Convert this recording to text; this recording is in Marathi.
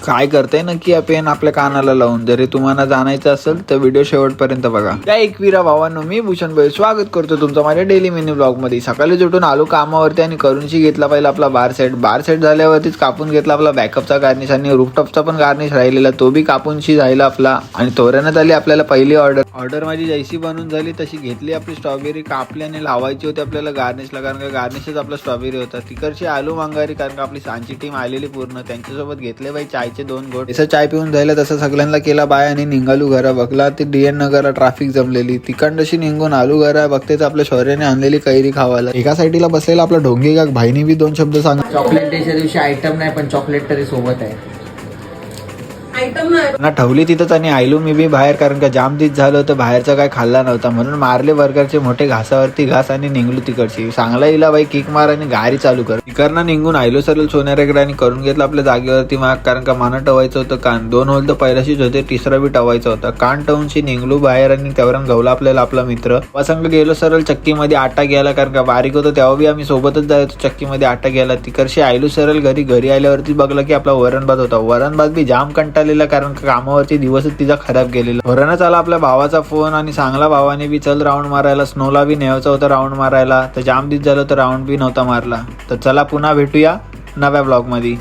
काय करते नक्की या पेन आपल्या कानाला लावून. जरी तुम्हाला जाणायचं असेल तर व्हिडिओ शेवटपर्यंत बघा. या एकविरा भावांनो, मी भूषण भाई स्वागत करतो तुमचं माझ्या डेली मिनी ब्लॉग मध्ये. सकाळी उठून आलो कामावरती आणि करूनशी घेतला पहिला आपला बार सेट झाल्यावरतीच कापून घेतला आपला बॅकअपचा गार्निश आणि रूफटॉपचा पण गार्निश राहिलेला, तो बी कापूनशी झाला आपला. आणि तोरण्यात आली आपल्याला पहिली ऑर्डर माझी जैसी बनून झाली तशी घेतली आपली स्ट्रॉबेरी, कापली आणि लावायची होती आपल्याला गार्निशला, कारण का गार्निशच आपला स्ट्रॉबेरी होता. तिकडची आलू मांगारी, कारण का आपली सांची टीम आलेली पूर्ण, त्यांच्यासोबत घेतले बाई चायचे 2 घोट. जसं चाय पिऊन झालं तसं सगळ्यांना केला बाय आणि निघालू घरा. बघला ती DN नगरला ट्रॅफिक जमलेली, तिकडशी निघून आलू घरा. बघतेच आपल्या शौर्याने आणलेली कैरी खावायला. एका साईडला बसलेला आपला ढोंगी का भाईनी बी 2 शब्द सांग. चॉकलेट डेच्या दिवशी आयटम नाही पण चॉकलेट तरी सोबत आहे. ना ठेवली तिथंच आणि आयलो मी बी बाहेर, कारण का जाम दिस झालं होतं, बाहेरचा काय खाल्ला नव्हता म्हणून मारले बर्गरचे मोठे घासावरती घास आणि निघलो तिकडची. चांगला इला बाई किक मार आणि गाडी चालू कर. तिकडनं निघून आयलो सरळ सोन्यारेकडे आणि करून घेतलं आपल्या जागेवरती माग, कारण का माना टवायचं होतं कान. 2 होल तर पहिल्याशीच होते, तिसरा बी टवायचा होता. कान टवूनशी निघलो बाहेर आणि त्यावरून गवला आपल्याला आपला मित्र. संग गेलो सरळ चक्कीमध्ये आटा घ्यायला, कारण का बारीक होतं तेव्हा बी आम्ही सोबतच जायचो चक्कीमध्ये आटा घ्यायला. तिकडशी आयलो सरळ घरी आल्यावरती बघलं की आपला वरण भात होता. वरण भात बी जाम कंटाळलेला, कारण कामावरती दिवसच तिचा खराब गेलेला. वरणच आला आपल्या भावाचा फोन आणि सांगला भावाने बी चल राऊंड मारायला. स्नोला बी न्यायचा होता राऊंड मारायला, तर जाम दिस झालं तर राऊंड बी नव्हता मारला. तर चला पुन्हा भेटूया नव्या ब्लॉग मध्ये.